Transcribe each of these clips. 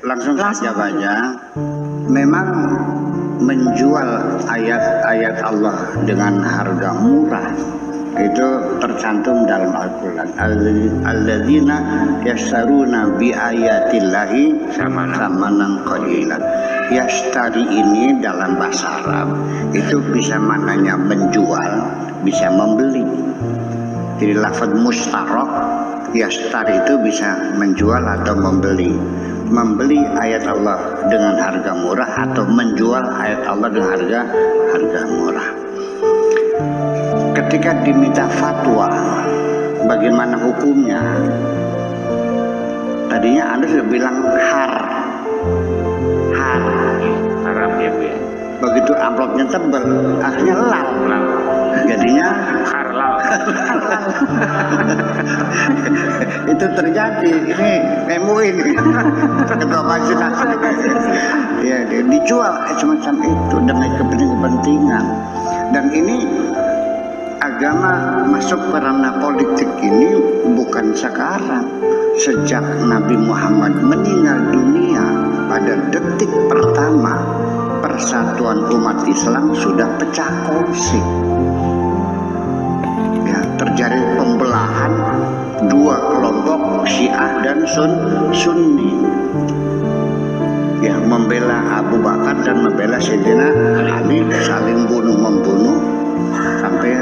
Langsung saja baca. Memang menjual ayat-ayat Allah dengan harga murah itu tercantum dalam Al-Quran. Alladzina yashtaruna bi ayatillahi samanan qalilan. Yashtari ini dalam bahasa Arab itu bisa maknanya menjual, bisa membeli. Jadi lafaz mustarak yashtari itu bisa menjual atau membeli. Membeli ayat Allah dengan harga murah atau menjual ayat Allah dengan harga murah. Ketika diminta fatwa bagaimana hukumnya, tadinya Anda sudah bilang haram ya Bu ya. Begitu amplopnya tebal, akhirnya lal. Jadinya harlal. Itu terjadi. Ini MUI ini ketua majelis. Ya, dijual semacam itu demi kepentingan. Dan ini agama masuk ke ranah politik ini bukan sekarang. Sejak Nabi Muhammad meninggal dunia pada detik pertama persatuan umat Islam sudah pecah kongsi. Ya, terjadi pembelahan dua kelompok Syiah dan Sunni. Ya, membela Abu Bakar dan membela Sayyidina Ali, saling bunuh-membunuh sampai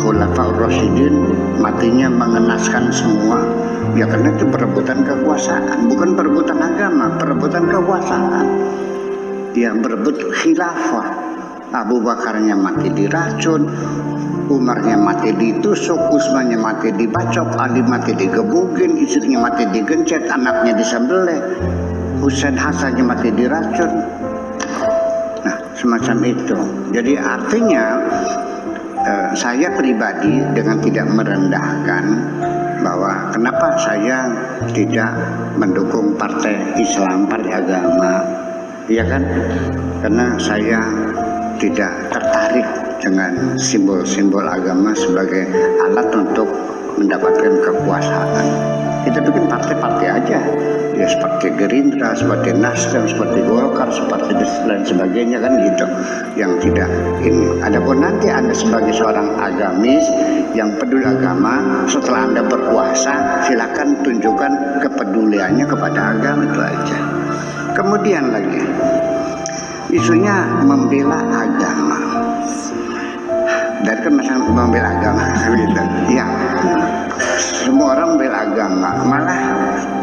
Khulafaur Rasyidin matinya mengenaskan semua. Ya karena itu perebutan kekuasaan, bukan perebutan agama, perebutan kekuasaan. Dia berebut khilafah. Abu Bakarnya mati diracun, Umarnya mati ditusuk, Utsmannya mati dibacok, Ali mati digebugin, istrinya mati digencet, anaknya disembelih, Husain Hasannya mati diracun. Nah, semacam itu. Jadi artinya saya pribadi dengan tidak merendahkan bahwa kenapa saya tidak mendukung partai Islam, partai agama, ya kan? Karena saya tidak tertarik dengan simbol-simbol agama sebagai alat untuk mendapatkan kekuasaan. Kita bikin partai-partai aja, ya seperti Gerindra, seperti Nasdem, seperti Golkar, seperti dan sebagainya kan gitu. Yang tidak ini. Adapun nanti Anda sebagai seorang agamis yang peduli agama, setelah Anda berkuasa, silakan tunjukkan kepeduliannya kepada agama, itu aja. Kemudian lagi, isunya membela agama. Dari kan masalah membela agama, gitu. Ya. Semua orang membela agama, malah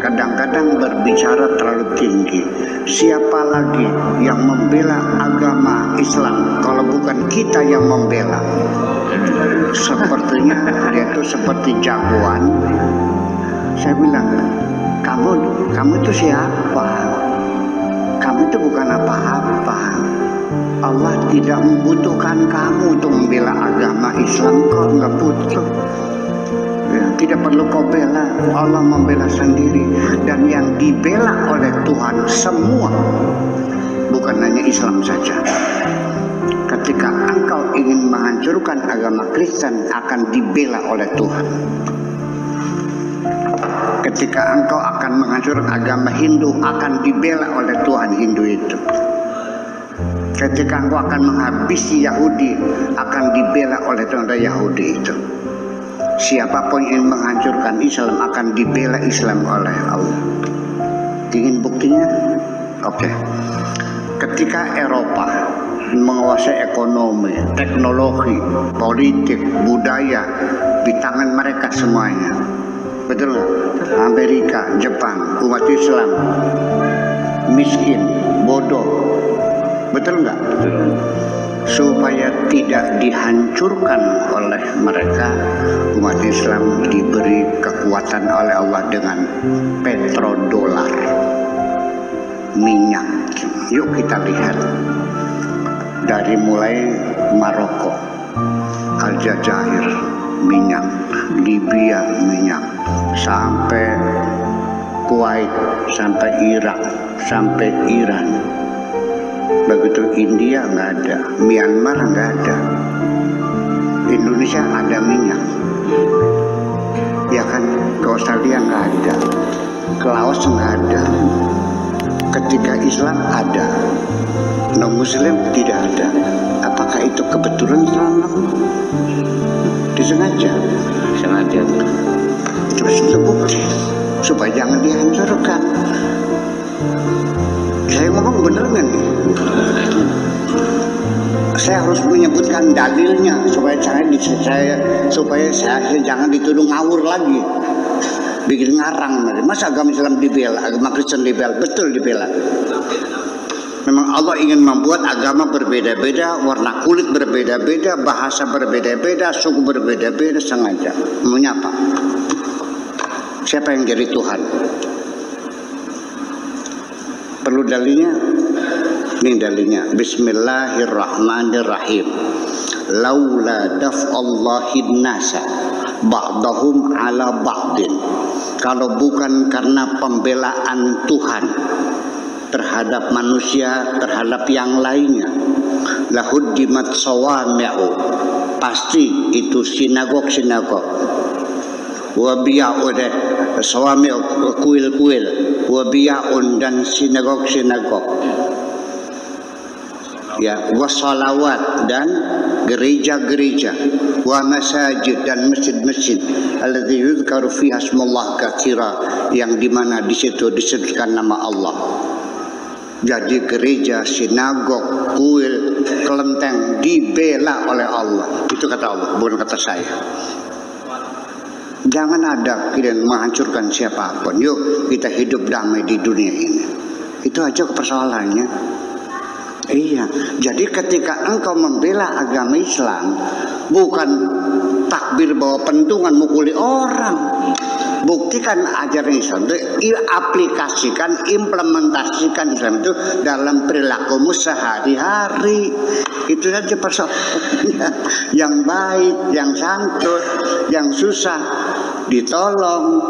kadang-kadang berbicara terlalu tinggi. Siapa lagi yang membela agama Islam kalau bukan kita yang membela? Sepertinya dia itu seperti jagoan. Saya bilang, kamu itu siapa? Kamu itu bukan apa-apa. Allah tidak membutuhkan kamu untuk membela agama Islam. Kau nggak butuh. Ya, tidak perlu kau bela, Allah membela sendiri. Dan yang dibela oleh Tuhan semua, bukan hanya Islam saja. Ketika engkau ingin menghancurkan agama Kristen, akan dibela oleh Tuhan. Ketika engkau akan menghancurkan agama Hindu, akan dibela oleh Tuhan Hindu itu. Ketika engkau akan menghabisi Yahudi, akan dibela oleh Tuhan Yahudi itu. Siapapun yang menghancurkan Islam akan dibela Islam oleh Allah. Ingin buktinya? Oke. Ketika Eropa menguasai ekonomi, teknologi, politik, budaya di tangan mereka semuanya, betul nggak? Amerika, Jepang, umat Islam miskin, bodoh, betul nggak? Supaya tidak dihancurkan oleh mereka, umat Islam diberi kekuatan oleh Allah dengan petrodolar, minyak. Yuk kita lihat dari mulai Maroko, Aljazair, minyak, Libya, minyak, sampai Kuwait, sampai Irak, sampai Iran. Begitu India nggak ada, Myanmar nggak ada, Indonesia ada minyak, ya kan? Ke Australia nggak ada, ke Laos nggak ada, Islam ada, non-Muslim tidak ada. Apakah itu kebetulan selama disengaja? Sengaja. Terus terbukti supaya jangan dihancurkan. Saya ngomong bener nggak nih? Saya harus menyebutkan dalilnya supaya saya jangan dituduh ngawur lagi, bikin ngarang. Masa agama Islam dibela, agama Kristen dibela? Betul dibela. Memang Allah ingin membuat agama berbeda-beda, warna kulit berbeda-beda, bahasa berbeda-beda, suku berbeda-beda, sengaja. Maunya apa? Siapa yang jadi Tuhan? Perlu dalilnya? Ini dalilnya. Bismillahirrahmanirrahim. Laula daf'allahin nasa ba'dahum ala ba'din. Kalau bukan karena pembelaan Tuhan terhadap manusia, terhadap yang lainnya, lahuddimat sawami'u, pasti itu sinagog-sinagog, wabi'un, sawami'u, kuil-kuil, wabi'un, dan sinagog-sinagog, ya, wassalawat, dan gereja-gereja, wa masajid, dan masjid-masjid, alladzi yuzkaru fiha ismullah katsira, yang dimana di situ disebutkan nama Allah. Jadi gereja, sinagog, kuil, kelenteng dibela oleh Allah. Itu kata Allah, bukan kata saya. Jangan ada kalian menghancurkan siapapun. Yuk kita hidup damai di dunia ini. Itu aja persoalannya. Iya, jadi ketika engkau membela agama Islam, bukan takbir bawa pentungan mukuli orang. Buktikan ajaran Islam itu, aplikasikan, implementasikan Islam itu dalam perilakumu sehari-hari. Itu saja persoalannya. Yang baik, yang santun, yang susah ditolong,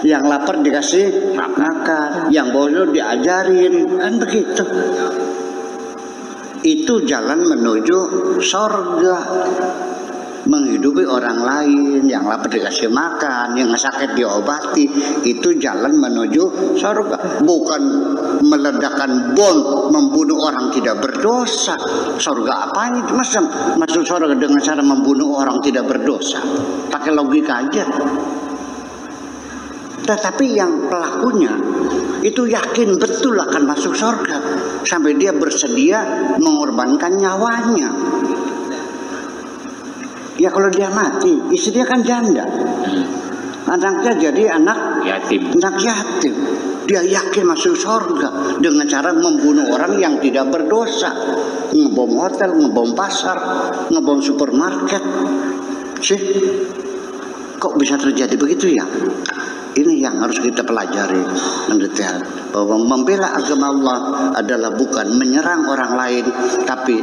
yang lapar dikasih makan, yang bodoh diajarin, kan begitu. Itu jalan menuju sorga. Menghidupi orang lain, yang lapar dikasih makan, yang sakit diobati, itu jalan menuju surga. Bukan meledakkan bom, membunuh orang tidak berdosa. Surga apanya? Masa masuk surga dengan cara membunuh orang tidak berdosa? Pakai logika aja. Tetapi yang pelakunya itu yakin betul akan masuk surga, sampai dia bersedia mengorbankan nyawanya. Ya kalau dia mati, istrinya kan janda, anaknya jadi anak yatim. Dia yakin masuk surga dengan cara membunuh orang yang tidak berdosa, ngebom hotel, ngebom pasar, ngebom supermarket. Sih, kok bisa terjadi begitu ya? Ini yang harus kita pelajari mendetail, bahwa membela agama Allah adalah bukan menyerang orang lain, tapi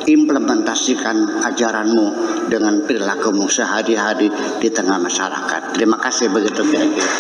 implementasikan ajaranmu dengan perilakumu sehari-hari di tengah masyarakat. Terima kasih, begitu kira-kira.